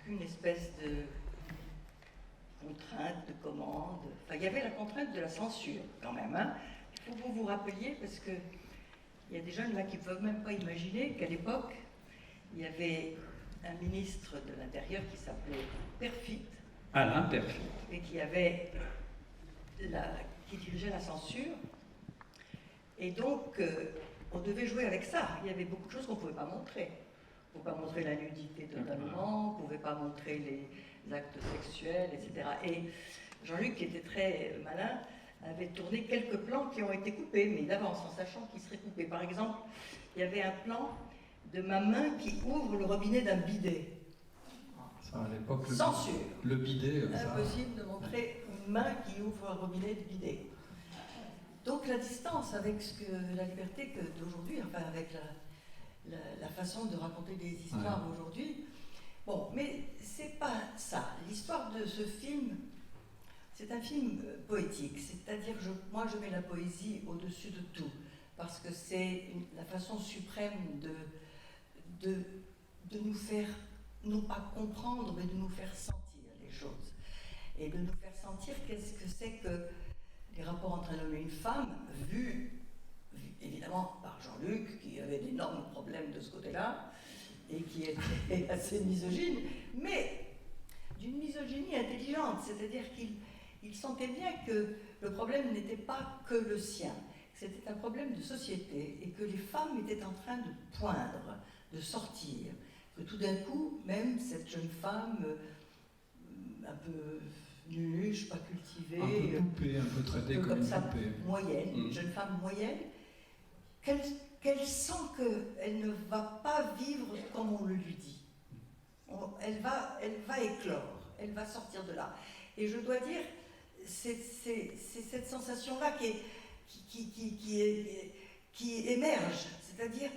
aucune espèce de contrainte, de commande. Enfin, il y avait la contrainte de la censure, quand même. Hein. Il faut que vous vous rappeliez, parce que il y a des jeunes là qui ne peuvent même pas imaginer qu'à l'époque, il y avait un ministre de l'Intérieur qui s'appelait Perfit. Alain Perfit. Et qui dirigeait la censure. Et donc, on devait jouer avec ça. Il y avait beaucoup de choses qu'on ne pouvait pas montrer. On ne pouvait pas montrer la nudité totalement, on ne pouvait pas montrer les actes sexuels, etc. Et Jean-Luc, qui était très malin, avait tourné quelques plans qui ont été coupés, mais d'avance, en sachant qu'ils seraient coupés. Par exemple, il y avait un plan de ma main qui ouvre le robinet d'un bidet. Ça, à l'époque, censure. Le bidet. Impossible de montrer une main qui ouvre un robinet de bidet. Donc la distance avec la liberté d'aujourd'hui, enfin avec la façon de raconter des histoires aujourd'hui. Bon, mais c'est pas ça. L'histoire de ce film, c'est un film poétique. C'est-à-dire, moi je mets la poésie au-dessus de tout, parce que c'est la façon suprême de nous faire, non pas comprendre, mais de nous faire sentir les choses. Et de nous faire sentir qu'est-ce que c'est que les rapports entre un homme et une femme, vus évidemment par Jean-Luc, qui avait d'énormes problèmes de ce côté-là, et qui était assez misogyne, mais d'une misogynie intelligente, c'est-à-dire qu'il sentait bien que le problème n'était pas que le sien, que c'était un problème de société, et que les femmes étaient en train de poindre, de sortir, que tout d'un coup, même cette jeune femme, un peu nunuche, pas cultivée, un peu poupée, un peu traitée comme une poupée, moyenne, une jeune femme moyenne, qu'elle sent qu'elle ne va pas vivre comme on le lui dit. Elle va éclore, elle va sortir de là. Et je dois dire, c'est cette sensation-là qui émerge, c'est-à-dire,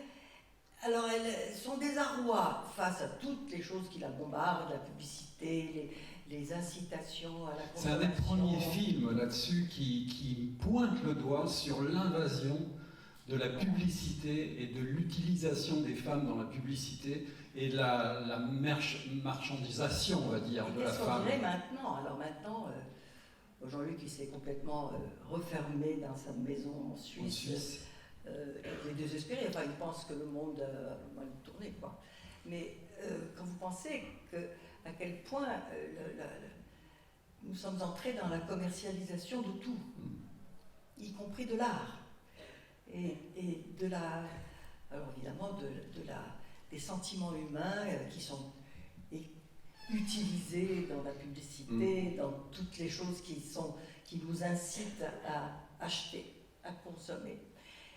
alors son désarroi face à toutes les choses qui la bombardent, la publicité, les incitations à la consommation. C'est un des premiers films là-dessus qui pointe le doigt sur l'invasion de la publicité et de l'utilisation des femmes dans la publicité et la marchandisation, on va dire, de la femme. Qu'est-ce qu'on dirait maintenant? Alors maintenant, Jean-Luc, il s'est complètement refermé dans sa maison en Suisse. Il est désespéré, enfin, il pense que le monde a mal tourné, quoi. Mais quand vous pensez à quel point nous sommes entrés dans la commercialisation de tout, y compris de l'art. Et de alors évidemment des sentiments humains qui sont utilisés dans la publicité, dans toutes les choses qui nous incitent à acheter, à consommer.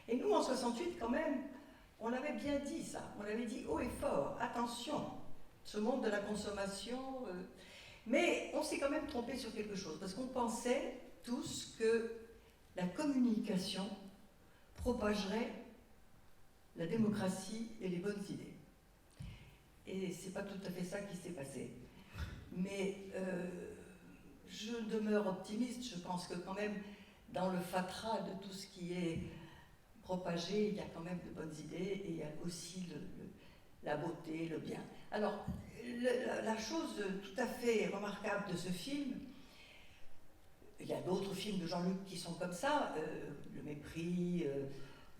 Et nous, en 68, quand même, on avait bien dit ça, on avait dit haut et fort, attention, ce monde de la consommation, mais on s'est quand même trompé sur quelque chose, parce qu'on pensait tous que la communication propagerait la démocratie et les bonnes idées. Et c'est pas tout à fait ça qui s'est passé. Mais je demeure optimiste, je pense que quand même, dans le fatras de tout ce qui est propagé, il y a quand même de bonnes idées, et il y a aussi la beauté, le bien. Alors, la chose tout à fait remarquable de ce film, il y a d'autres films de Jean-Luc qui sont comme ça, Le Mépris,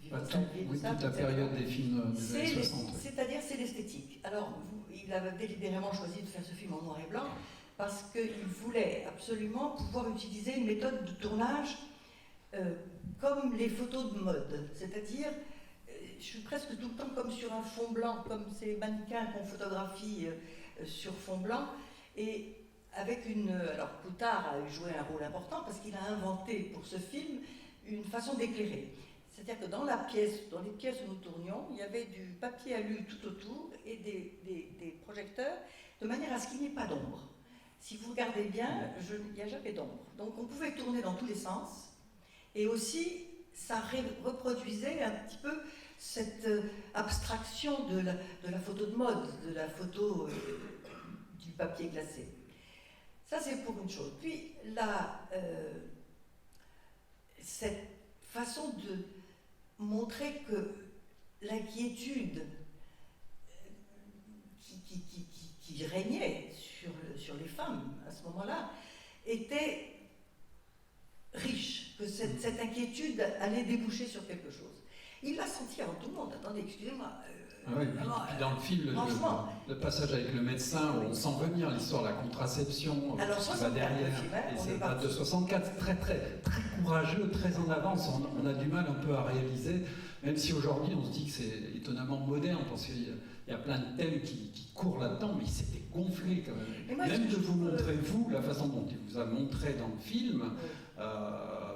Vivre sa vie, toute la période des films des années 60. C'est-à-dire, c'est l'esthétique. Alors, il a délibérément choisi de faire ce film en noir et blanc parce qu'il voulait absolument pouvoir utiliser une méthode de tournage comme les photos de mode. C'est-à-dire, je suis presque tout le temps comme sur un fond blanc, comme ces mannequins qu'on photographie sur fond blanc, et avec alors Coutard a joué un rôle important parce qu'il a inventé pour ce film une façon d'éclairer. C'est-à-dire que dans les pièces où nous tournions, il y avait du papier alu tout autour et des projecteurs, de manière à ce qu'il n'y ait pas d'ombre. Si vous regardez bien, il n'y a jamais d'ombre. Donc on pouvait tourner dans tous les sens, et aussi ça reproduisait un petit peu cette abstraction de la photo de mode, de la photo du papier glacé. Ça, c'est pour une chose. Puis, cette façon de montrer que l'inquiétude qui régnait femmes à ce moment-là étaient riches, que cette inquiétude allait déboucher sur quelque chose. Il l'a senti avant tout le monde. Attendez, excusez-moi. Oui, puis dans le film, le passage avec le médecin, où on sent venir l'histoire de la contraception, alors, ce qui va derrière. Et c'est pas de 64, très courageux, très en avance. On a du mal un peu à réaliser, même si aujourd'hui on se dit que c'est étonnamment moderne, parce qu'il y a plein de thèmes qui courent là-dedans, mais c'était gonflé quand même. Moi, même de vous montrer, vous, la façon dont il vous a montré dans le film,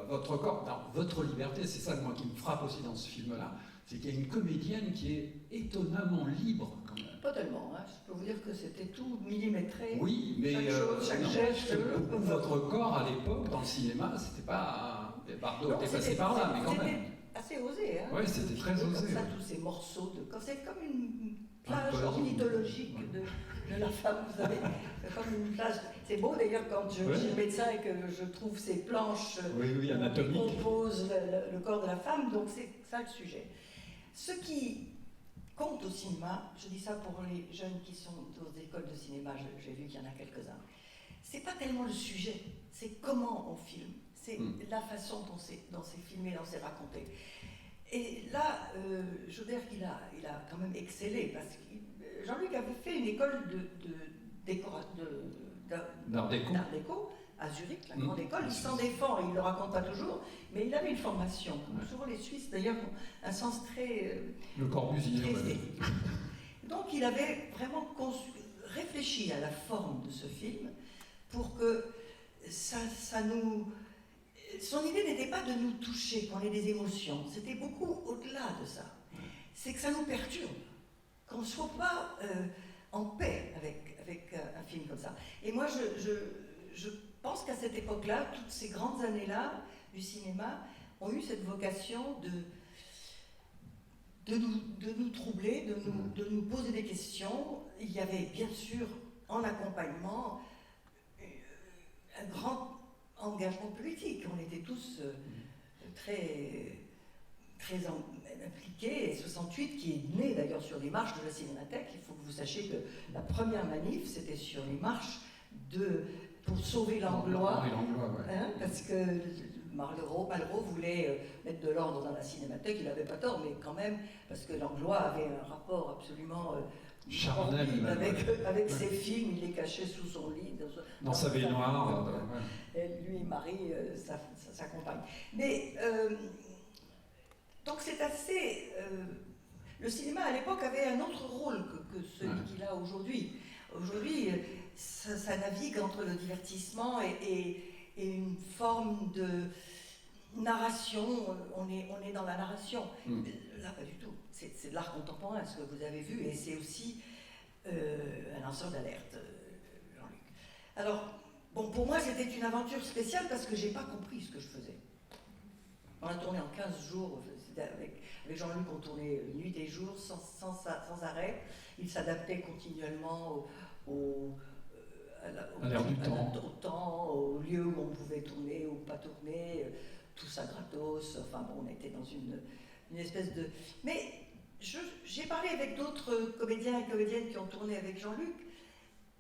votre corps, votre liberté, c'est ça moi qui me frappe aussi dans ce film-là. C'est qu'il y a une comédienne qui est étonnamment libre, quand même. Pas tellement, hein. Je peux vous dire que c'était tout millimétré. Oui, mais chaque geste. Votre corps, à l'époque, dans le cinéma, c'était pas... Bardot était passé par là, mais quand même. C'était assez osé, hein. Oui, c'était très osé. Comme ça, tous ces morceaux de... C'est comme une plage ornithologique de la femme, vous savez. C'est comme une plage... C'est beau, d'ailleurs, quand je suis médecin et que je trouve ces planches qui composent le corps de la femme, donc c'est ça le sujet. Ce qui compte au cinéma, je dis ça pour les jeunes qui sont aux écoles de cinéma, j'ai vu qu'il y en a quelques-uns, c'est pas tellement le sujet, c'est comment on filme, c'est la façon dont c'est filmé, dont c'est raconté. Et là, Joubert, il a quand même excellé, parce que Jean-Luc avait fait une école d'art déco à Zurich, la grande école. Il s'en défend, il ne le raconte pas toujours, mais il avait une formation, comme souvent les Suisses d'ailleurs, un sens très... le Corbusier. Très esthétique. Donc il avait vraiment réfléchi à la forme de ce film pour que ça nous... Son idée n'était pas de nous toucher, qu'on ait des émotions, c'était beaucoup au-delà de ça. C'est que ça nous perturbe, qu'on ne soit pas en paix avec un film comme ça. Et moi, je pense qu'à cette époque-là, toutes ces grandes années-là du cinéma ont eu cette vocation de nous troubler, de nous poser des questions. Il y avait bien sûr en accompagnement un grand engagement politique. On était tous très impliqués. Et 68, qui est né d'ailleurs sur les marches de la Cinémathèque, il faut que vous sachiez que la première manif, c'était sur les marches pour sauver Langlois, parce que Malraux voulait mettre de l'ordre dans la Cinémathèque. Il n'avait pas tort, mais quand même, parce que Langlois avait un rapport absolument charnel avec ses films. Il les cachait sous son lit, dans sa baignoire. Lui et Marie, sa compagne. Mais donc c'est assez... le cinéma à l'époque avait un autre rôle que celui qu'il a aujourd'hui. Aujourd'hui, ça navigue entre le divertissement et une forme de narration. On est dans la narration. Là, pas du tout. C'est de l'art contemporain, ce que vous avez vu, et c'est aussi un lanceur d'alerte, Jean-Luc. Alors, bon, pour moi, c'était une aventure spéciale parce que j'ai pas compris ce que je faisais. On a tourné en 15 jours, avec Jean-Luc, on tournait nuit et jour, sans arrêt. Il s'adaptait continuellement au temps, au lieu où on pouvait tourner ou pas tourner, tout ça gratos. Enfin bon, on était dans une espèce de... Mais j'ai parlé avec d'autres comédiens et comédiennes qui ont tourné avec Jean-Luc.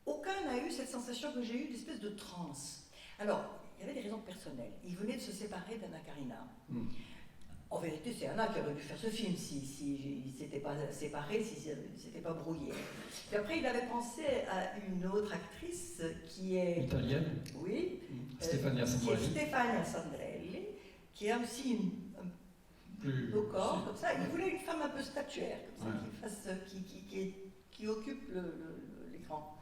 Aucun n'a eu cette sensation que j'ai eue d'espèce de transe. Alors, il y avait des raisons personnelles. Il venait de se séparer d'Anna Karina. En vérité, c'est Anna qui aurait dû faire ce film s'il ne s'était pas séparé, s'il ne s'était pas brouillé. Puis après, il avait pensé à une autre actrice qui est... Italienne. Oui. Stefania Sandrelli, qui a aussi le corps, comme ça. Il voulait une femme un peu statuaire, comme ça, qui occupe l'écran.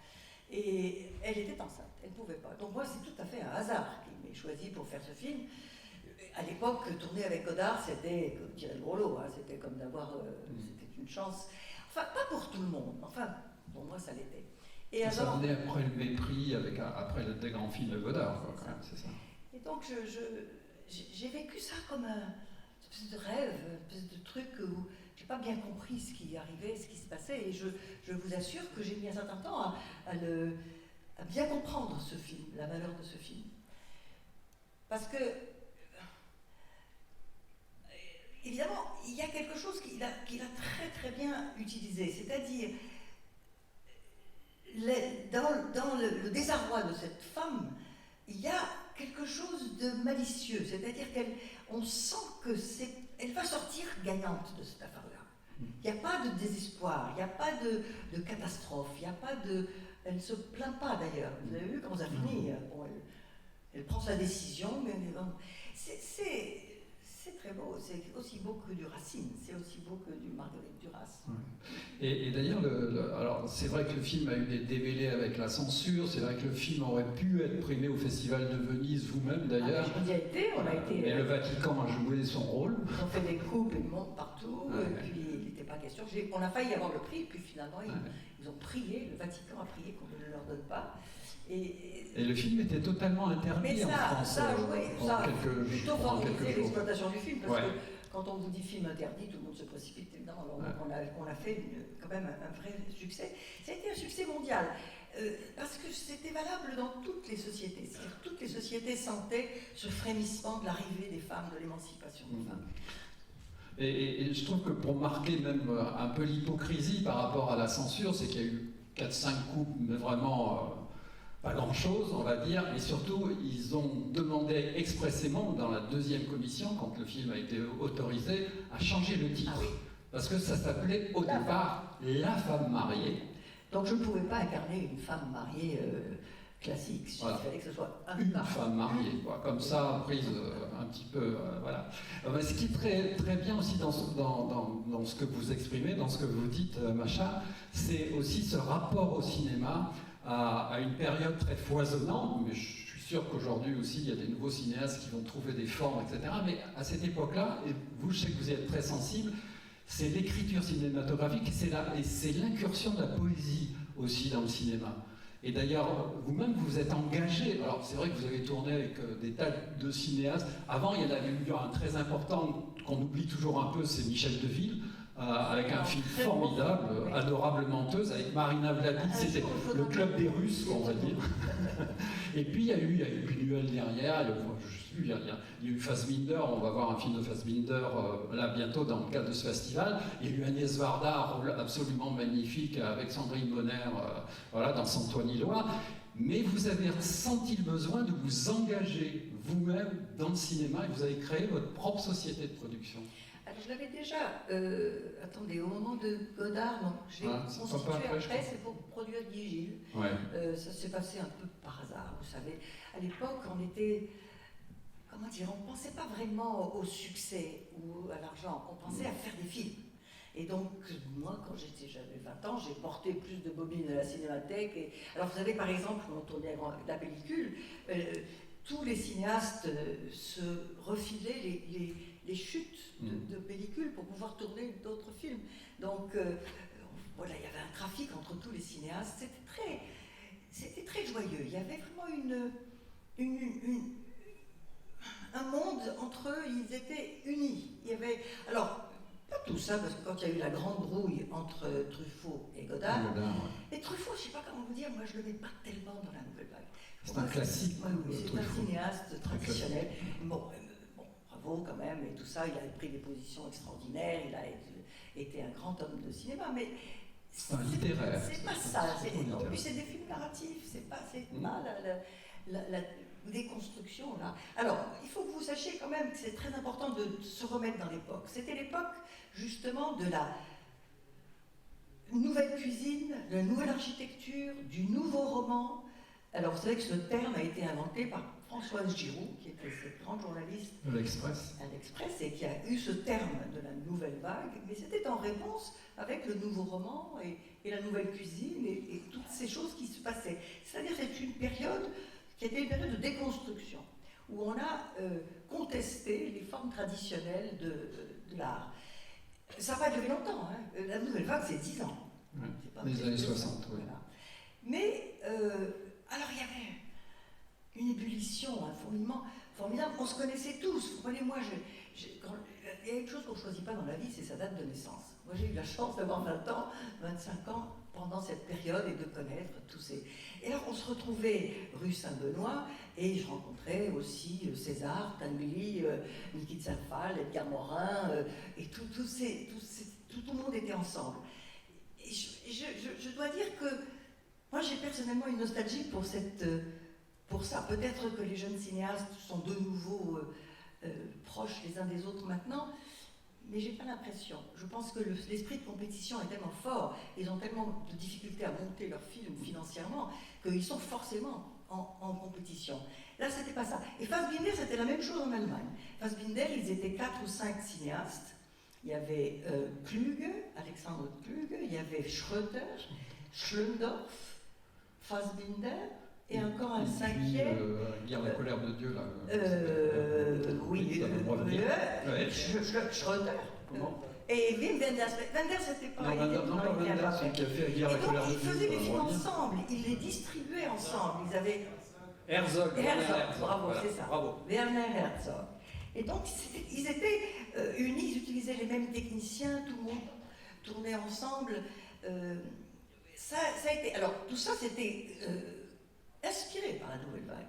Et elle était enceinte, elle ne pouvait pas. Donc moi, c'est tout à fait un hasard qui m'ait choisi pour faire ce film. À l'époque, tourner avec Godard, c'était comme tirer le gros lot, c'était comme d'avoir... c'était une chance. Enfin, pas pour tout le monde, enfin, pour moi, ça l'était. Et alors, ça venait après le mépris, après des grands films de Godard, quoi, quand même, c'est ça. Et donc, j'ai vécu ça comme un espèce de rêve, une espèce de truc où j'ai pas bien compris ce qui arrivait, ce qui se passait, et je vous assure que j'ai mis un certain temps à bien comprendre ce film, la valeur de ce film. Parce que évidemment, il y a quelque chose qu'il a très très bien utilisé, c'est-à-dire dans le désarroi de cette femme, il y a quelque chose de malicieux, c'est-à-dire qu'on sent qu'elle va sortir gagnante de cette affaire-là. Il n'y a pas de désespoir, il n'y a pas de catastrophe, il n'y a pas de... Elle ne se plaint pas d'ailleurs. Vous avez vu comment ça finit. Bon, elle prend sa décision, mais c'est très beau. C'est aussi beau que du Racine, c'est aussi beau que du Marguerite Duras. Ouais. Et d'ailleurs, alors c'est vrai que le film a eu des démêlés avec la censure. C'est vrai que le film aurait pu être primé au Festival de Venise, vous-même d'ailleurs. On y a été, Mais le Vatican a joué son rôle. Ils ont fait des coupes et des montres partout, Ouais. et puis il n'était pas question. On a failli avoir le prix, puis finalement ils ont prié, le Vatican a prié qu'on ne leur donne pas. Et le film était totalement interdit mais en France. Ça a joué, ça a plutôt pendant favorisé quelques jours. l'exploitation du film, parce Ouais. que quand on vous dit film interdit, tout le monde se précipite évidemment. Alors, on a fait quand même un vrai succès. Ça a été un succès mondial, parce que c'était valable dans toutes les sociétés. C'est-à-dire toutes les sociétés sentaient ce frémissement de l'arrivée des femmes, de l'émancipation des femmes. Et je trouve que pour marquer même un peu l'hypocrisie par rapport à la censure, c'est qu'il y a eu 4-5 coupes, mais vraiment pas grand-chose, on va dire. Et surtout, ils ont demandé expressément, dans la deuxième commission, quand le film a été autorisé, à changer le titre. Ah oui. Parce que ça s'appelait au départ La femme mariée. Donc je ne pouvais pas incarner une femme mariée classique. Voilà. Il fallait que ce soit Une femme mariée, quoi, comme ça, prise un petit peu, voilà. Ce qui est très, très bien aussi dans ce que vous exprimez, dans ce que vous dites, Macha, c'est aussi ce rapport au cinéma à une période très foisonnante, mais je suis sûr qu'aujourd'hui aussi, il y a des nouveaux cinéastes qui vont trouver des formes, etc. Mais à cette époque-là, et vous, je sais que vous y êtes très sensible, c'est l'écriture cinématographique et c'est l'incursion de la poésie aussi dans le cinéma. Et d'ailleurs, vous-même, vous êtes engagé. Alors, c'est vrai que vous avez tourné avec des tas de cinéastes. Avant, il y en avait eu un très important qu'on oublie toujours un peu, c'est Michel Deville, avec un film formidable, Adorable menteuse, avec Marina Vladi. C'était le club des Russes, on va dire. Et puis, il y a eu Buñuel derrière. Il y a eu Fassbinder, on va voir un film de Fassbinder là bientôt dans le cadre de ce festival. Il y a eu Agnès Varda, un rôle absolument magnifique avec Sandrine Bonner voilà, dans Saint-Ouen-Loire. Mais vous avez senti le besoin de vous engager vous-même dans le cinéma et vous avez créé votre propre société de production. Alors je l'avais déjà, attendez, au moment de Godard, donc j'ai constitué après, c'est pour produire Guy Gilles. Ouais. Ça s'est passé un peu par hasard, vous savez. À l'époque, on était... Comment dire, on ne pensait pas vraiment au succès ou à l'argent, on pensait à faire des films. Et donc, moi, quand j'avais 20 ans, j'ai porté plus de bobines à la cinémathèque. Alors, vous savez, par exemple, on tournait la pellicule, tous les cinéastes se refilaient les chutes de pellicules pour pouvoir tourner d'autres films. Donc, voilà, il y avait un trafic entre tous les cinéastes. C'était très joyeux. Il y avait vraiment un monde entre eux, ils étaient unis. Il y avait, alors, pas tout ça, parce que quand il y a eu la grande brouille entre Truffaut et Godard, et Truffaut, je ne sais pas comment vous dire, moi je ne le mets pas tellement dans la nouvelle vague. C'est un classique. Oui, c'est un cinéaste traditionnel. Bon, bravo quand même, et tout ça, il a pris des positions extraordinaires, il a été un grand homme de cinéma, mais c'est un littéraire. C'est pas ça. Non, puis c'est des films narratifs, c'est pas la déconstruction là. Alors, il faut que vous sachiez quand même que c'est très important de se remettre dans l'époque. C'était l'époque justement de la nouvelle cuisine, de la nouvelle architecture, du nouveau roman. Alors, vous savez que ce terme a été inventé par Françoise Giroud, qui était cette grande journaliste à l'Express, et qui a eu ce terme de la nouvelle vague, mais c'était en réponse avec le nouveau roman et la nouvelle cuisine et toutes ces choses qui se passaient. C'est-à-dire que c'est une période qui était une période de déconstruction, où on a contesté les formes traditionnelles de l'art. Ça n'a pas duré longtemps, hein. La nouvelle vague, c'est 10 ans. Ouais. C'est pas les années 60, oui. Voilà. Mais, alors il y avait une ébullition, un fourmillement formidable. On se connaissait tous. Vous voyez, moi, il y a une chose qu'on ne choisit pas dans la vie, c'est sa date de naissance. Moi, j'ai eu la chance d'avoir 20 ans, 25 ans pendant cette période et de connaître tous ces... Et alors, on se retrouvait rue Saint-Benoît et je rencontrais aussi César, Tanguy, Nikita Safal, Edgar Morin, et tout le monde était ensemble. Et je dois dire que moi j'ai personnellement une nostalgie pour ça. Peut-être que les jeunes cinéastes sont de nouveau proches les uns des autres maintenant, mais j'ai pas l'impression. Je pense que l'esprit de compétition est tellement fort, ils ont tellement de difficultés à monter leur film financièrement, qu'ils sont forcément en compétition. Là, c'était pas ça. Et Fassbinder, c'était la même chose en Allemagne. Fassbinder, ils étaient 4 ou 5 cinéastes. Il y avait Kluge, Alexandre Kluge, il y avait Schröter, Schlöndorff, Fassbinder, et encore un cinquième. Lire la colère de Dieu, là. Oui, Schröter. Et Wim Wenders. Wenders, c'était pas. Non, pas Wenders, celui qui a fait Lire la colère de Dieu. Ils faisaient des films ensemble, ils les distribuaient ensemble. Ils avaient. Herzog, bravo, voilà, c'est ça. Bravo. Werner Herzog. Et donc, ils étaient unis, ils utilisaient les mêmes techniciens, tout le monde tournait ensemble. Ça a été. Alors, tout ça, c'était inspiré par la Nouvelle Vague.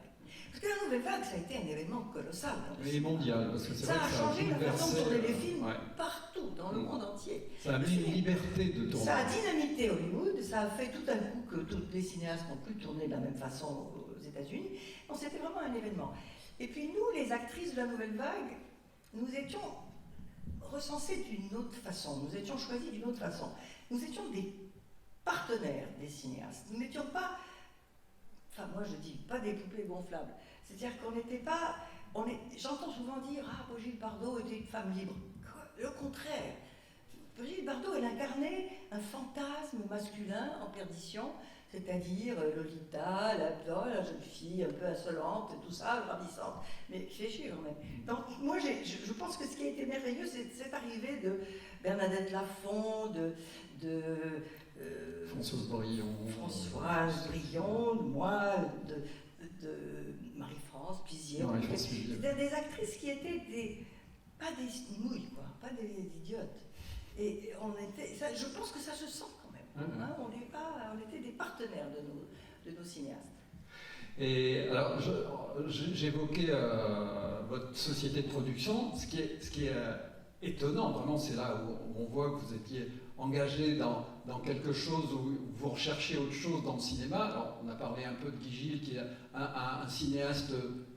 Parce que la Nouvelle Vague, ça a été un événement colossal. Et mondial, parce que c'est ça vrai a que changé la façon de tourner les films ouais. partout, dans le monde entier. Ça a mis une liberté de tourner. Ça a dynamité Hollywood, ça a fait tout d'un coup que tous les cinéastes n'ont plus tourné de la même façon aux États-Unis. Donc c'était vraiment un événement. Et puis nous, les actrices de la Nouvelle Vague, nous étions recensées d'une autre façon, nous étions choisies d'une autre façon. Nous étions des partenaires des cinéastes. Nous n'étions pas, enfin moi je dis, pas des poupées gonflables. C'est-à-dire qu'on n'était pas, j'entends souvent dire « Ah, Brigitte Bardot était une femme libre ». Le contraire. Brigitte Bardot, elle incarnait un fantasme masculin en perdition, c'est-à-dire Lolita, la jeune fille un peu insolente, tout ça, ravissante, mais qui fait chier quand même. Donc moi, je pense que ce qui a été merveilleux, c'est cette arrivée de Bernadette Lafont, Françoise Brillon, de moi, de Marie-France Pizier. C'était des actrices qui étaient pas des mouilles, quoi, pas des idiotes. Et je pense que ça se sent quand même. Hein, on était des partenaires de nos cinéastes. Et alors, j'évoquais votre société de production. Ce qui est étonnant, vraiment, c'est là où on voit que vous étiez engagé dans quelque chose où vous recherchez autre chose dans le cinéma. Alors, on a parlé un peu de Guy Gilles, qui est un cinéaste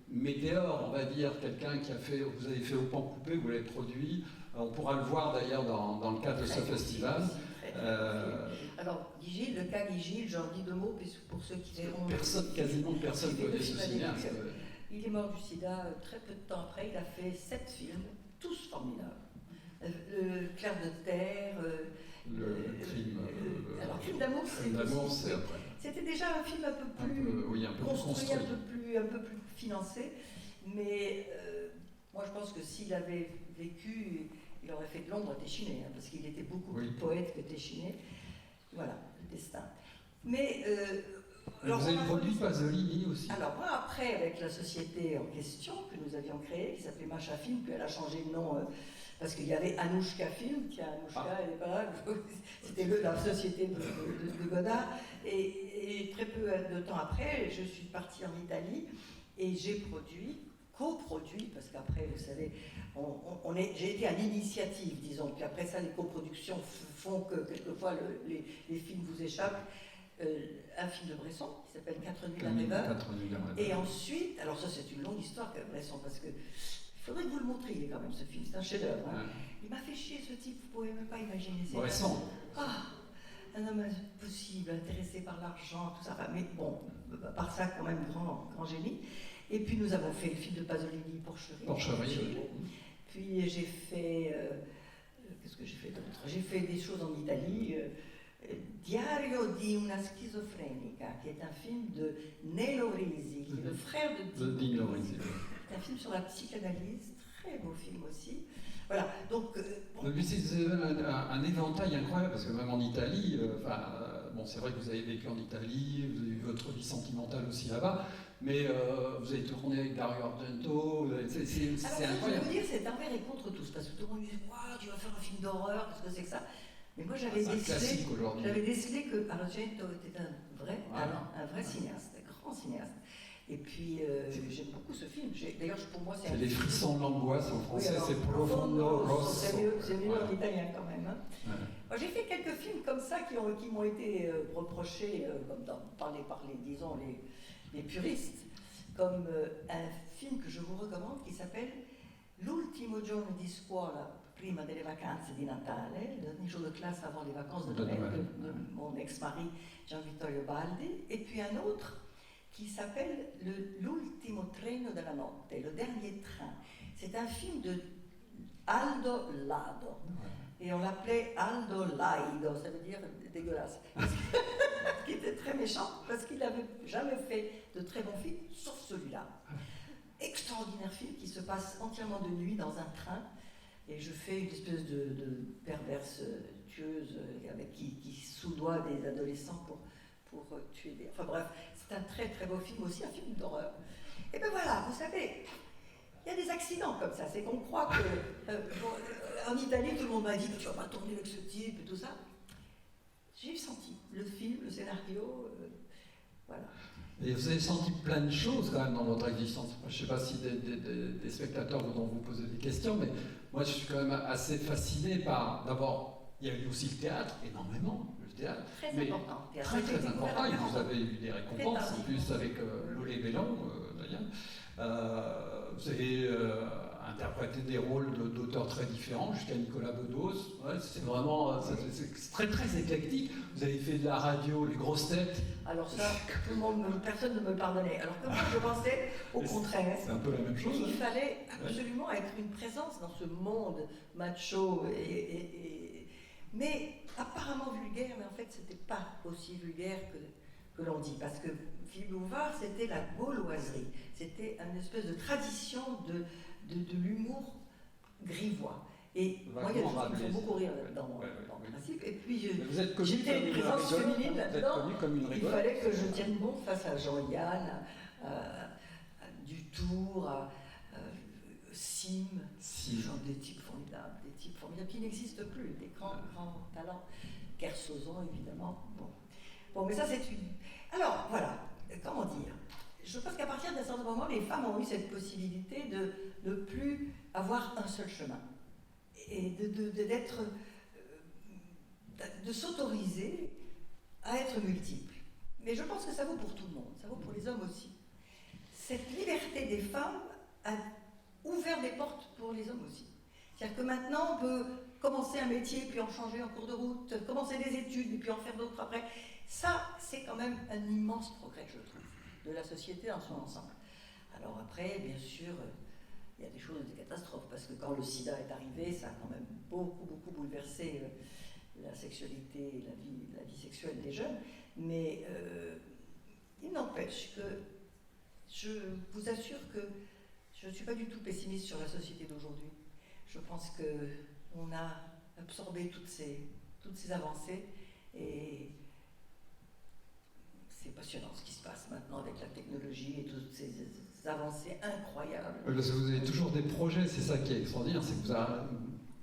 météore, on va dire, quelqu'un qui vous avez fait Au Pan Coupé, vous l'avez produit. On pourra le voir d'ailleurs dans le cadre de ce festival. Alors, Guy Gilles, le cas Guy Gilles, j'en dis 2 mots pour ceux qui verront. Quasiment personne ne connaît ce cinéaste. Il est mort du sida très peu de temps après. Il a fait 7 films, tous formidables. Le Clair de terre. Le crime. Alors, Crime d'amour, c'est après. C'était déjà un film un peu plus construit, un peu plus financé. Mais moi, je pense que s'il avait vécu, il aurait fait de l'ombre à Téchiné, parce qu'il était beaucoup plus poète que Téchiné. Voilà, le destin. Mais. Vous avez produit Pasolini aussi. Alors, moi, après, avec la société en question que nous avions créée, qui s'appelait Macha Film, puis elle a changé de nom. Parce qu'il y avait Anouchka Film, tiens, Anouchka, elle n'est pas là, c'était la société de Godard. Et très peu de temps après, je suis partie en Italie et j'ai coproduit, parce qu'après, vous savez, j'ai été à l'initiative, disons, puis après ça, les coproductions font que quelquefois les films vous échappent. Un film de Bresson qui s'appelle 4 nuits d'un rêveur. Et ensuite, alors ça c'est une longue histoire que Bresson, parce que il faudrait que vous le montriez quand même ce film, c'est un chef-d'œuvre. Hein. Il m'a fait chier ce type, vous pouvez même pas imaginer. Bresson. Un homme impossible, intéressé par l'argent, tout ça. Enfin, mais bon, par ça quand même grand génie. Et puis nous avons fait le film de Pasolini, Porcherie. Puis j'ai fait, qu'est-ce que j'ai fait d'autre? J'ai fait des choses en Italie. Diario di una schizofrenica, qui est un film de Nello Risi, qui est le frère de Dino Risi. C'est un film sur la psychanalyse, très beau film aussi. Voilà, donc. C'est un éventail incroyable, parce que même en Italie, bon, c'est vrai que vous avez vécu en Italie, vous avez eu votre vie sentimentale aussi là-bas, mais vous avez tourné avec Dario Argento, c'est incroyable. Je vais vous dire, c'est envers et contre tous, parce que tout le monde dit wow, tu vas faire un film d'horreur, qu'est-ce que c'est que ça? Mais moi j'avais décelé que Argento était un vrai talent, un vrai cinéaste, un grand cinéaste. Et puis, j'aime beaucoup ce film. D'ailleurs, pour moi, c'est les frissons de l'angoisse en français, oui, c'est Profondo Rosso. C'est mieux en italien quand même. Hein. Ouais. Moi, j'ai fait quelques films comme ça qui m'ont été reprochés, comme par disons, les puristes, comme un film que je vous recommande qui s'appelle L'ultimo giorno di scuola prima delle vacanze di Natale, le dernier jour de classe avant les vacances de Noël, de mon ex-mari Gian Vittorio Baldi, et puis un autre qui s'appelle L'ultimo treno della notte, le dernier train. C'est un film de Aldo Lado. Et on l'appelait Aldo Laido, ça veut dire dégueulasse. Qui était très méchant parce qu'il n'avait jamais fait de très bons films, sauf celui-là. Extraordinaire film qui se passe entièrement de nuit dans un train. Et je fais une espèce de perverse tueuse qui soudoie des adolescents pour tuer des... Enfin bref, c'est un très très beau film aussi, un film d'horreur. Et ben voilà, vous savez, il y a des accidents comme ça. C'est qu'on croit que... en Italie, tout le monde m'a dit, tu vas pas tourner avec ce type et tout ça. J'ai senti le film, le scénario, voilà. Et vous avez senti plein de choses quand même dans votre existence. Je ne sais pas si des spectateurs voudront vous poser des questions, mais moi je suis quand même assez fasciné par, d'abord, il y a eu aussi le théâtre, énormément, le théâtre. Très important. Très très important, et vous avez eu des récompenses, en plus avec Lolé Bellon, d'ailleurs. Vous avez interprété des rôles d'auteurs très différents, jusqu'à Nicolas Bedos. Ouais, c'est vraiment c'est très très éclectique. Vous avez fait de la radio, les grosses têtes. Alors ça, personne ne me pardonnait. Alors que moi, je pensais au contraire. C'est un peu la même chose. Il fallait absolument être une présence dans ce monde macho, mais apparemment vulgaire, mais en fait, c'était pas aussi vulgaire que l'on dit. Parce que Philippe Bouvard, c'était la gauloiserie. C'était une espèce de tradition de l'humour grivois. Et moi, il y a des gens qui me font beaucoup rire dans mon principe. Et puis, j'étais une présence féminine là-dedans. Il fallait que je tienne bon face à Jean-Yann, à Dutour, à Sim, des types formidables, qui n'existent plus, des grands talents. Kersozon, évidemment. Bon, mais ça, c'est une... Alors, voilà, comment dire ? Je pense qu'à partir d'un certain moment, les femmes ont eu cette possibilité de ne plus avoir un seul chemin et de s'autoriser à être multiples. Mais je pense que ça vaut pour tout le monde, ça vaut pour les hommes aussi. Cette liberté des femmes a ouvert des portes pour les hommes aussi. C'est-à-dire que maintenant, on peut commencer un métier, puis en changer en cours de route, commencer des études, et puis en faire d'autres après. Ça, c'est quand même un immense progrès, je trouve, de la société dans son ensemble. Alors après, bien sûr, il y a des choses, des catastrophes, parce que quand le sida est arrivé, ça a quand même beaucoup bouleversé la sexualité et la vie sexuelle des jeunes. Mais il n'empêche que je vous assure que je ne suis pas du tout pessimiste sur la société d'aujourd'hui. Je pense qu'on a absorbé toutes ces avancées et c'est passionnant ce qui se passe maintenant avec la technologie et toutes ces avancées incroyables. Parce que vous avez toujours des projets, c'est ça qui est extraordinaire, c'est que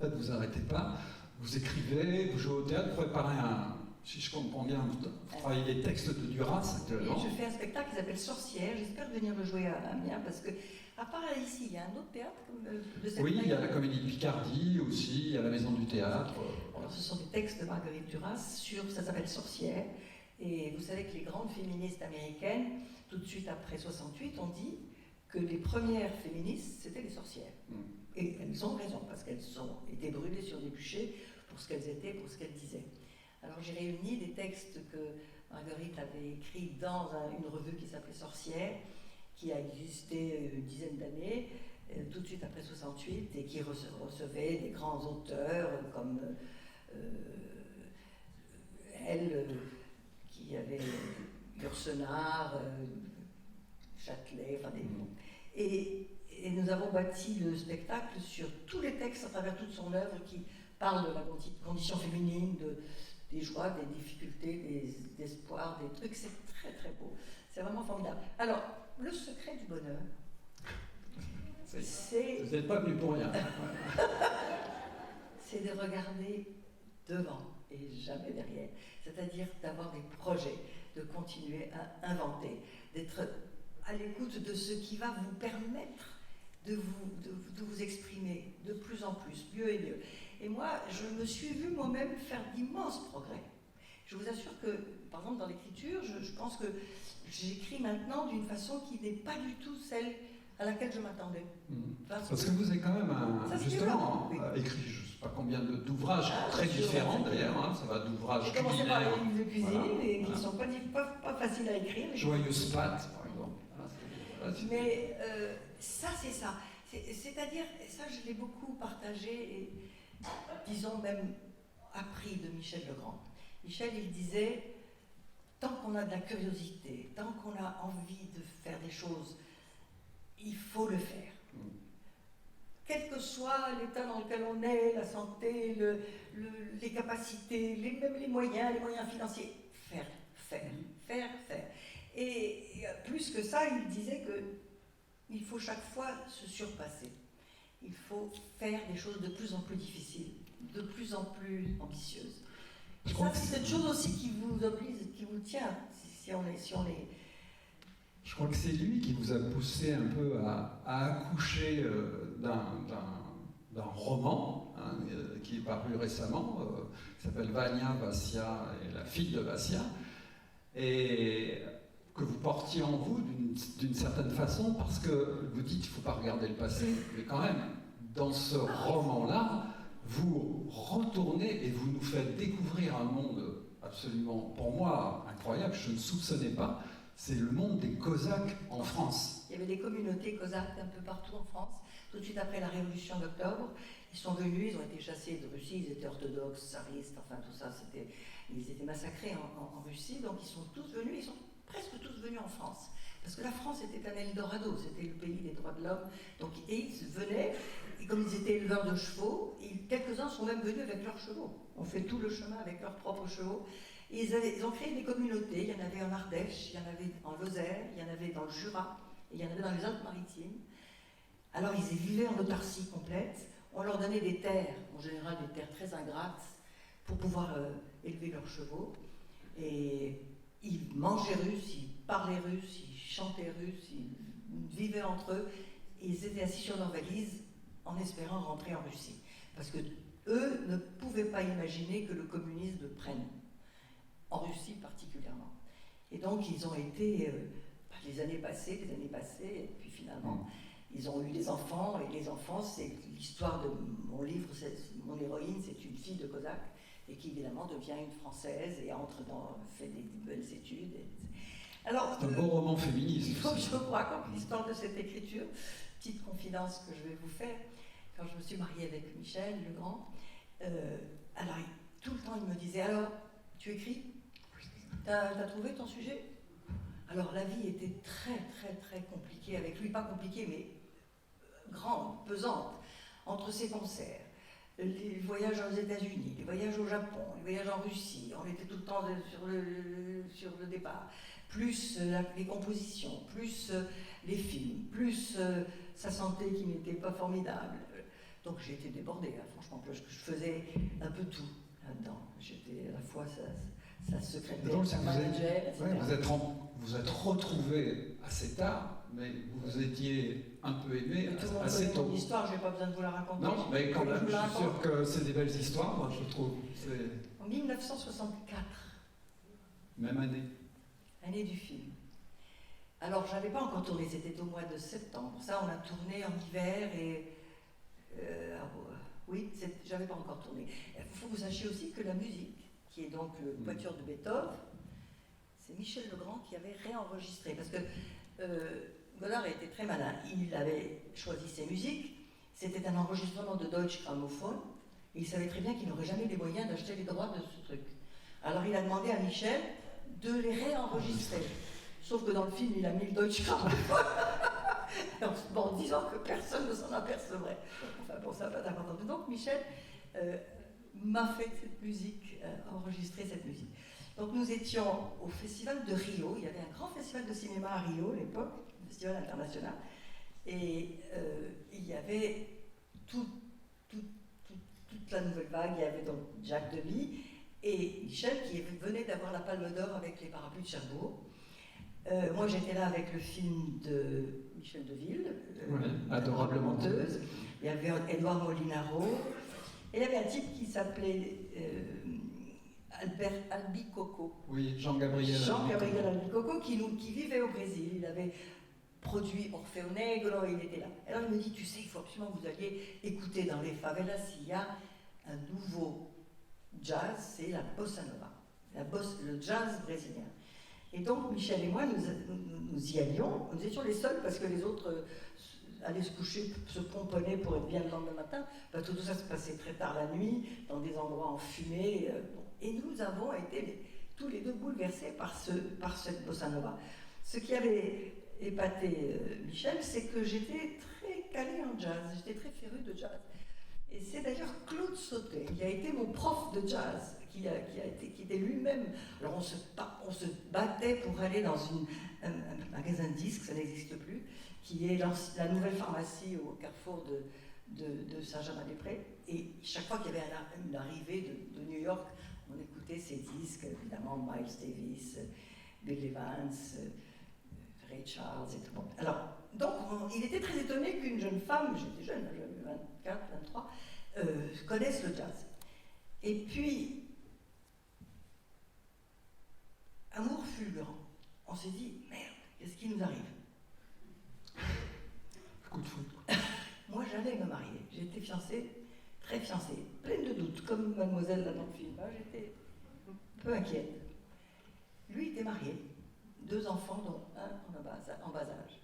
vous n'arrêtez pas, vous écrivez, vous jouez au théâtre, vous préparez si je comprends bien, vous travaillez les textes de Duras actuellement. Je fais un spectacle qui s'appelle Sorcière, j'espère venir le jouer à Amiens, parce que à part ici, il y a un autre théâtre de cette Oui, il y a la Comédie de Picardie aussi, il y a la Maison du Théâtre. Alors ce sont des textes de Marguerite Duras, ça s'appelle Sorcière, et vous savez que les grandes féministes américaines, tout de suite après 68, ont dit que les premières féministes, c'était les sorcières. Et elles ont raison, parce qu'elles ont été brûlées sur des bûchers pour ce qu'elles étaient, pour ce qu'elles disaient. Alors j'ai réuni des textes que Marguerite avait écrits dans une revue qui s'appelait Sorcière, qui a existé une dizaine d'années, tout de suite après 68, et qui recevait des grands auteurs comme elle, qui avait Yourcenar, Châtelet, enfin des noms. Et nous avons bâti le spectacle sur tous les textes à travers toute son œuvre qui parlent de la condition féminine, des joies, des difficultés, des espoirs, des trucs. C'est très très beau. C'est vraiment formidable. Alors, le secret du bonheur, c'est... Vous n'êtes pas venu pour rien. C'est de regarder devant et jamais derrière. C'est-à-dire d'avoir des projets, de continuer à inventer, d'être à l'écoute de ce qui va vous permettre de vous exprimer de plus en plus, mieux et mieux. Et moi, je me suis vue moi-même faire d'immenses progrès. Je vous assure que, par exemple, dans l'écriture, je pense que j'écris maintenant d'une façon qui n'est pas du tout celle à laquelle je m'attendais. Parce que vous avez quand même justement écrit je ne sais pas combien d'ouvrages très différents d'ailleurs, hein, ça va d'ouvrages culinaires. J'ai commencé par les livres de cuisine et qui ne sont pas faciles à écrire. Joyeuse pâte, par exemple. Mais ça, c'est ça. C'est-à-dire, ça je l'ai beaucoup partagé et disons même appris de Michel Legrand. Michel, il disait, tant qu'on a de la curiosité, tant qu'on a envie de faire des choses, il faut le faire. Quel que soit l'état dans lequel on est, la santé, les capacités, même les moyens financiers, faire. Et plus que ça, il disait qu'il faut chaque fois se surpasser. Il faut faire des choses de plus en plus difficiles, de plus en plus ambitieuses. Ça, c'est cette chose aussi qui vous oblige, qui vous tient, si on est... Je crois que c'est lui qui vous a poussé un peu à accoucher d'un roman hein, qui est paru récemment, qui s'appelle Vania, Vassia et la fille de Vassia, et que vous portiez en vous d'une certaine façon, parce que vous dites qu'il ne faut pas regarder le passé, mais quand même, dans ce roman-là, vous retournez et vous nous faites découvrir un monde absolument, pour moi, incroyable, je ne soupçonnais pas. C'est le monde des Cosaques en France. Il y avait des communautés cosaques un peu partout en France. Tout de suite après la Révolution d'octobre, ils sont venus, ils ont été chassés de Russie, ils étaient orthodoxes, tsaristes, enfin tout ça, ils étaient massacrés en Russie, donc ils sont tous venus, ils sont presque tous venus en France. Parce que la France était un Eldorado, c'était le pays des droits de l'homme. Donc, et ils venaient, et comme ils étaient éleveurs de chevaux, quelques-uns sont même venus avec leurs chevaux. On fait tout le chemin avec leurs propres chevaux. Et ils ont créé des communautés, il y en avait en Ardèche, il y en avait en Lozère, il y en avait dans le Jura, et il y en avait dans les Alpes-Maritimes. Alors ils vivaient en autarcie complète, on leur donnait des terres, en général des terres très ingrates, pour pouvoir élever leurs chevaux. Et ils mangeaient russe, ils parlaient russe, ils chantaient russe, ils vivaient entre eux, et ils étaient assis sur leurs valises en espérant rentrer en Russie. Parce que eux ne pouvaient pas imaginer que le communisme prenne. En Russie particulièrement. Et donc ils ont été, les années passées, et puis finalement, ils ont eu des enfants, et les enfants, c'est l'histoire de mon livre, mon héroïne, c'est une fille de Cosaque, et qui évidemment devient une Française, et fait des belles études. Alors, c'est un beau roman féministe. Il faut que je vous raconte l'histoire de cette écriture. Petite confidence que je vais vous faire. Quand je me suis mariée avec Michel Legrand, alors tout le temps il me disait, alors, tu écris ? T'as trouvé ton sujet ? Alors la vie était très compliquée avec lui, pas compliquée mais grande, pesante, entre ses concerts, les voyages aux États-Unis, les voyages au Japon, les voyages en Russie, on était tout le temps sur le départ, plus les compositions, plus les films, plus sa santé qui n'était pas formidable. Donc j'ai été débordée, hein, franchement, parce que je faisais un peu tout là-dedans. J'étais à la fois sa secrétaire, sa manager, etc. Vous êtes retrouvé assez tard, mais vous étiez un peu aimé assez tôt. Mon histoire, je n'ai pas besoin de vous la raconter. Non, mais quand même, je suis sûr que c'est des belles histoires, moi, je trouve. En 1964. Même année. Année du film. Alors, je n'avais pas encore tourné, c'était au mois de septembre. Ça, on a tourné en hiver et... oui, je n'avais pas encore tourné. Il faut que vous sachiez aussi que la musique, qui est donc le quatuor de Beethoven, c'est Michel Legrand qui avait réenregistré. Parce que Godard était très malin. Il avait choisi ses musiques. C'était un enregistrement de Deutsche Grammophon. Et il savait très bien qu'il n'aurait jamais les moyens d'acheter les droits de ce truc. Alors il a demandé à Michel de les réenregistrer. Sauf que dans le film, il a mis le Deutsche Grammophon. En disant que personne ne s'en apercevrait. Enfin bon, ça n'a pas d'importance. Donc Michel m'a fait cette musique, enregistré cette musique. Donc nous étions au festival de Rio, il y avait un grand festival de cinéma à Rio à l'époque, un festival international, et il y avait toute la nouvelle vague, il y avait donc Jacques Demy et Michel qui venait d'avoir la Palme d'Or avec Les Parapluies de Cherbourg. Moi, j'étais là avec le film de Michel Deville, Adorable menteuse. Il y avait Edouard Molinaro. Et il y avait un type qui s'appelait Albert Albicoco. Oui, Jean-Gabriel Albicoco, qui vivait au Brésil. Il avait produit Orfeo Negro, il était là. Alors il me dit, tu sais, il faut absolument que vous alliez écouter dans les favelas, il y a un nouveau jazz, c'est la bossa nova, le jazz brésilien. Et donc Michel et moi, nous y allions, nous étions les seuls parce que les autres allaient se coucher, se pomponner pour être bien le lendemain matin, parce que tout ça se passait très tard la nuit, dans des endroits enfumés, et nous avons été tous les deux bouleversés par cette bossa nova. Ce qui avait épaté Michel, c'est que j'étais très calée en jazz, j'étais très férue de jazz. Et c'est d'ailleurs Claude Sautet, qui a été mon prof de jazz, qui était lui-même. Alors on se battait pour aller dans un magasin de disques, ça n'existe plus, qui est la nouvelle pharmacie au carrefour de Saint-Germain-des-Prés. Et chaque fois qu'il y avait une arrivée de New York, on écoutait ces disques, évidemment Miles Davis, Bill Evans, Ray Charles et tout le monde. Alors, donc, il était très étonné qu'une jeune femme, j'étais jeune, j'avais 24, 23, connaisse le jazz. Et puis, amour fulgurant. On s'est dit, merde, qu'est-ce qui nous arrive? Coup de foudre. Moi, j'allais me marier. J'étais fiancée, très fiancée, pleine de doutes, comme mademoiselle là dans le film. J'étais un peu inquiète. Lui était marié, 2 enfants, dont un en bas âge.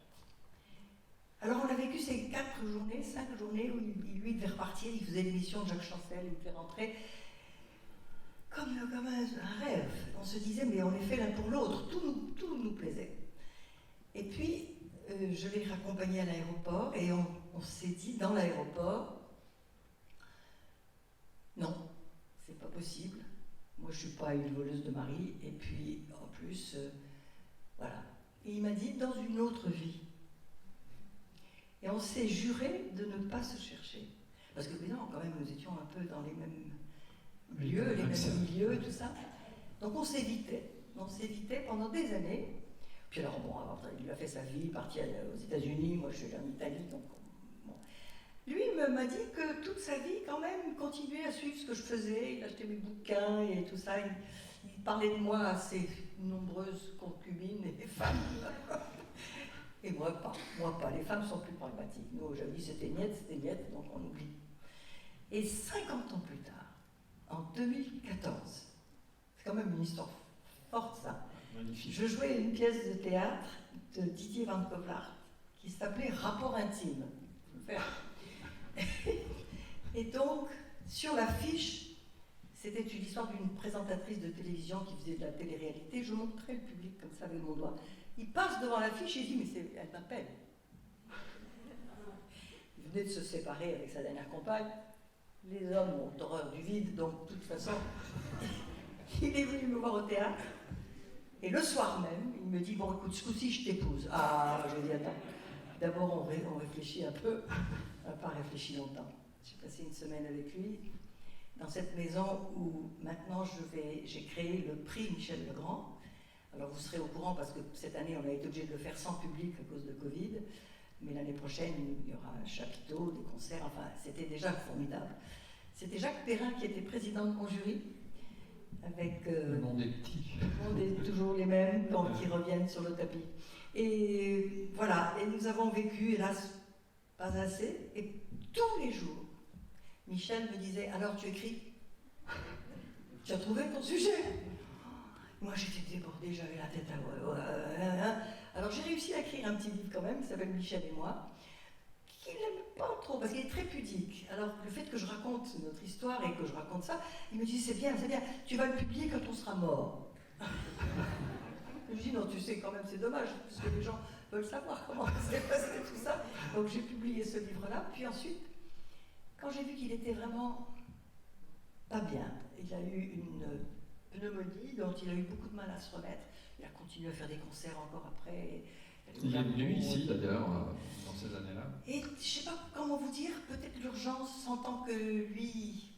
Alors on a vécu ces 5 journées où lui devait repartir, il faisait l'émission de Jacques Chancel, il devait rentrer comme un rêve. On se disait, mais on est fait l'un pour l'autre, tout nous plaisait. Et puis, je l'ai raccompagné à l'aéroport et on s'est dit dans l'aéroport, non, c'est pas possible. Moi, je suis pas une voleuse de mari, et puis en plus, voilà. Et il m'a dit, dans une autre vie. Et on s'est juré de ne pas se chercher. Parce que, évidemment, quand même, nous étions un peu dans les mêmes lieux, les mêmes milieux, tout ça. Donc on s'évitait. On s'évitait pendant des années. Puis alors, bon, il a fait sa vie, il est parti aux États-Unis, moi je suis allée en Italie, donc bon. Lui, il m'a dit que toute sa vie, quand même, il continuait à suivre ce que je faisais, il achetait mes bouquins et tout ça. Il parlait de moi à ses nombreuses concubines et femmes. Et moi pas. Les femmes sont plus pragmatiques. Nous, j'avais dit c'était niette, donc on oublie. Et 50 ans plus tard, en 2014, c'est quand même une histoire forte ça. Magnifique. Je jouais une pièce de théâtre de Didier Van Kovlart qui s'appelait Rapport intime. Et donc, sur l'affiche, c'était une histoire d'une présentatrice de télévision qui faisait de la télé-réalité. Je montrais le public comme ça avec mon doigt. Il passe devant l'affiche et il dit, mais elle m'appelle. Il venait de se séparer avec sa dernière compagne. Les hommes ont horreur du vide, donc de toute façon, il est venu me voir au théâtre. Et le soir même, il me dit, bon écoute, ce coup-ci, je t'épouse. Ah, je lui dis, attends, d'abord on réfléchit un peu, on n'a pas réfléchi longtemps. J'ai passé une semaine avec lui, dans cette maison où maintenant j'ai créé le prix Michel Legrand. Alors vous serez au courant parce que cette année, on a été obligé de le faire sans public à cause de Covid, mais l'année prochaine, il y aura un chapiteau, des concerts, enfin, c'était déjà formidable. C'était Jacques Perrin qui était président de mon jury. Avec, le monde est petit. Le monde est toujours les mêmes quand ils reviennent sur le tapis. Et voilà, et nous avons vécu, hélas, pas assez. Et tous les jours, Michel me disait, alors tu écris? Tu as trouvé ton sujet? Moi j'étais débordée, j'avais la tête à... Alors j'ai réussi à écrire un petit livre quand même, qui s'appelle Michel et moi, qu'il n'aime pas trop, parce qu'il est très pudique. Alors, le fait que je raconte notre histoire et que je raconte ça, il me dit, c'est bien, tu vas le publier quand on sera mort. Je dis, non, tu sais, quand même, c'est dommage, parce que les gens veulent savoir comment s'est passé tout ça. Donc, j'ai publié ce livre-là. Puis ensuite, quand j'ai vu qu'il était vraiment pas bien, il a eu une pneumonie dont il a eu beaucoup de mal à se remettre. Il a continué à faire des concerts encore après. Il est venu ici, d'ailleurs, dans ces années-là. Et je ne sais pas comment vous dire, peut-être l'urgence, sentant que lui,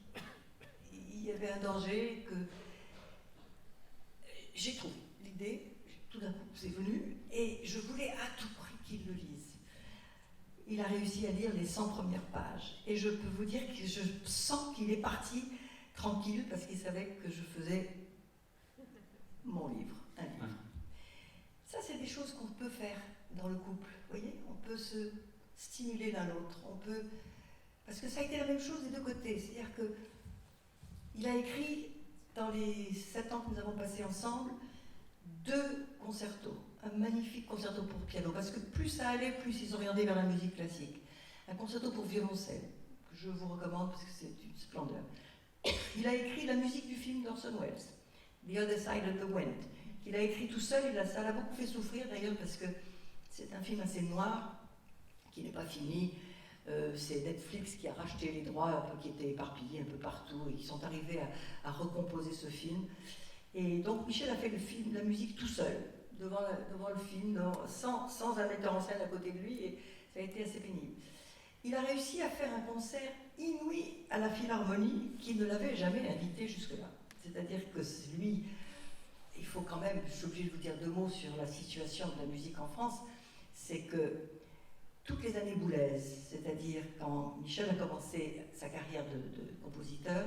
il y avait un danger, que j'ai trouvé l'idée, tout d'un coup, c'est venu, et je voulais à tout prix qu'il le lise. Il a réussi à lire les 100 premières pages, et je peux vous dire que je sens qu'il est parti tranquille, parce qu'il savait que je faisais mon livre, un livre. Ça, c'est des choses qu'on peut faire dans le couple, vous voyez. On peut se stimuler l'un l'autre, on peut... Parce que ça a été la même chose des deux côtés, c'est-à-dire qu'il a écrit, dans les 7 ans que nous avons passés ensemble, 2 concertos, un magnifique concerto pour piano, parce que plus ça allait, plus ils s'orientaient vers la musique classique. Un concerto pour violoncelle, que je vous recommande parce que c'est une splendeur. Il a écrit la musique du film d'Orson Welles, The Other Side of the Wind, qu'il a écrit tout seul, ça l'a beaucoup fait souffrir d'ailleurs, parce que c'est un film assez noir, qui n'est pas fini. C'est Netflix qui a racheté les droits, qui étaient éparpillés un peu partout, et qui sont arrivés à recomposer ce film. Et donc Michel a fait le film, la musique tout seul, devant le film, sans un metteur en scène à côté de lui, et ça a été assez pénible. Il a réussi à faire un concert inouï à la Philharmonie, qui ne l'avait jamais invité jusque-là. C'est-à-dire que lui, il faut quand même, je suis obligée de vous dire 2 mots sur la situation de la musique en France, c'est que toutes les années Boulez, c'est-à-dire quand Michel a commencé sa carrière de compositeur,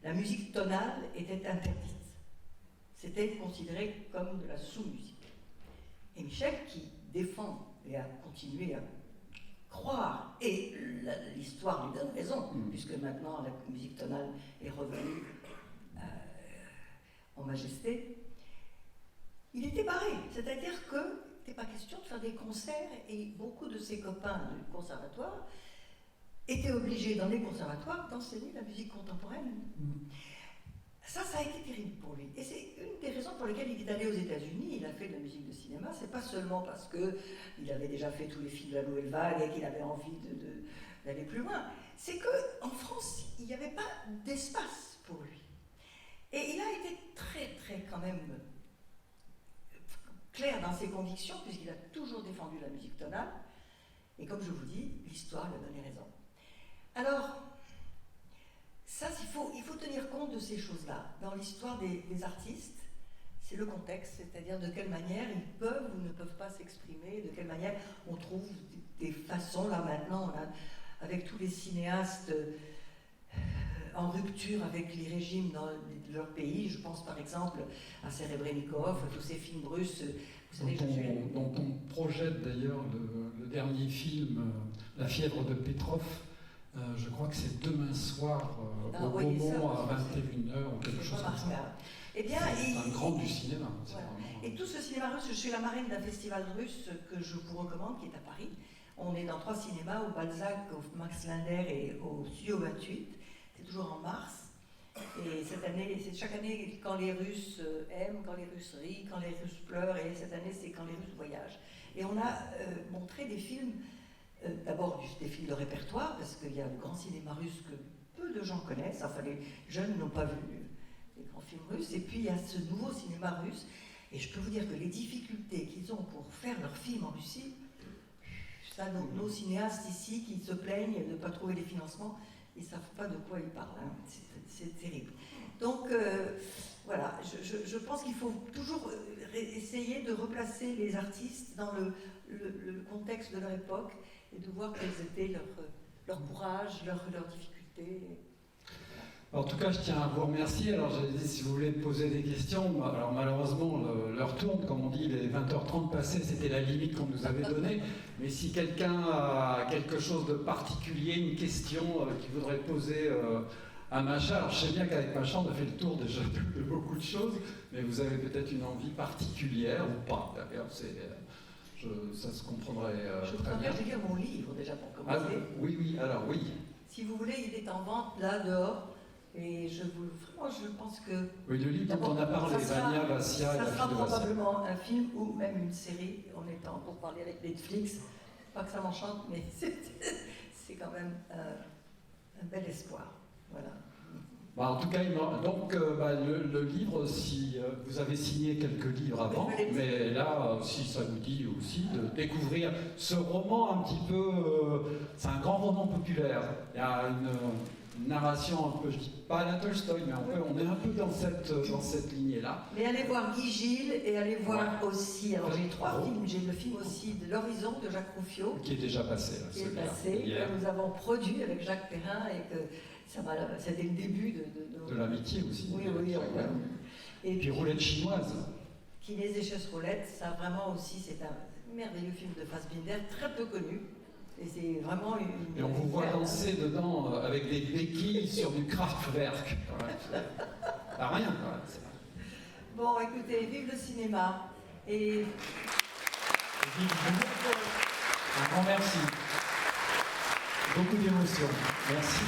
la musique tonale était interdite. C'était considéré comme de la sous-musique. Et Michel, qui défend et a continué à croire, et l'histoire lui donne raison, puisque maintenant la musique tonale est revenue en majesté, il était barré. C'est-à-dire que il n'était pas question de faire des concerts, et beaucoup de ses copains du conservatoire étaient obligés dans les conservatoires d'enseigner la musique contemporaine. Ça a été terrible pour lui. Et c'est une des raisons pour lesquelles il est allé aux États-Unis. Il a fait de la musique de cinéma. C'est pas seulement parce qu'il avait déjà fait tous les films de la Nouvelle Vague et qu'il avait envie d'aller plus loin. C'est qu'en France, il n'y avait pas d'espace pour lui. Et il a été très, très quand même clair dans ses convictions, puisqu'il a toujours défendu la musique tonale. Et comme je vous dis, l'histoire lui a donné raison. Alors, ça, il faut tenir compte de ces choses-là. Dans l'histoire des artistes, c'est le contexte, c'est-à-dire de quelle manière ils peuvent ou ne peuvent pas s'exprimer, de quelle manière on trouve des façons. Là maintenant, avec tous les cinéastes en rupture avec les régimes dans leur pays, je pense par exemple à Serebrennikov, tous ces films russes. Vous savez, dont on projette d'ailleurs le dernier film, La fièvre de Petrov. Je crois que c'est demain soir au Beaumont à 21h ou quelque chose comme ça. Eh bien, c'est un grand du cinéma. Voilà. Et tout ce cinéma russe, je suis la marraine d'un festival russe que je vous recommande, qui est à Paris. On est dans 3 cinémas, au Balzac, au Max Linder et au Studio 28. C'est toujours en mars. Et cette année, c'est chaque année quand les Russes aiment, quand les Russes rient, quand les Russes pleurent. Et cette année, c'est quand les Russes voyagent. Et on a montré des films. D'abord des films de répertoire, parce qu'il y a le grand cinéma russe que peu de gens connaissent, enfin les jeunes n'ont pas vu les grands films russes, et puis il y a ce nouveau cinéma russe, et je peux vous dire que les difficultés qu'ils ont pour faire leurs films en Russie, ça, nos cinéastes ici qui se plaignent de ne pas trouver les financements, ils ne savent pas de quoi ils parlent, hein. C'est terrible. Donc voilà, je pense qu'il faut toujours essayer de replacer les artistes dans le contexte de leur époque, et de voir quels étaient leur courage, leurs difficultés. En tout cas, je tiens à vous remercier. Alors, j'avais dit, si vous voulez poser des questions, alors malheureusement, l'heure tourne, comme on dit, les 20h30 passées, c'était la limite qu'on nous avait donnée. Mais si quelqu'un a quelque chose de particulier, une question qu'il voudrait poser à Macha, alors je sais bien qu'avec Macha, on a fait le tour déjà de beaucoup de choses, mais vous avez peut-être une envie particulière ou pas, d'ailleurs, ça se comprendrait très bien. Je vais lire mon livre déjà pour commencer. Oui, alors oui. Si vous voulez, il est en vente là, dehors. Et vraiment, je pense que... Oui, le livre dont on a parlé, Vania, Vassia et la ça fille sera de Vassia. probablement un film ou même une série. On est en pour parler avec Netflix. Pas que ça m'enchante, mais c'est quand même un bel espoir. Voilà. Bah, en tout cas, le livre, si vous avez signé quelques livres avant, mais là, si ça vous dit aussi de découvrir ce roman un petit peu, c'est un grand roman populaire. Il y a narration un peu, je dis pas à la Tolstoï, mais on est un peu dans cette lignée-là. Mais allez voir Guy Gilles et allez voir aussi, alors j'ai 3 films, j'ai le film aussi de L'Horizon de Jacques Rouffio. Qui est déjà passé. Là, qui est passé, que nous avons produit avec Jacques Perrin et que c'était le début de l'amitié aussi. Oui. Et puis Roulette chinoise. Kinés et Chess Roulette, ça vraiment aussi, c'est un merveilleux film de Fassbinder, très peu connu. Et c'est vraiment une. Et on vous voit danser dedans avec des béquilles sur du Kraftwerk. Pas rien, quoi. Bon, écoutez, vive le cinéma. Et vive vous. Un grand merci. Beaucoup d'émotions. Merci.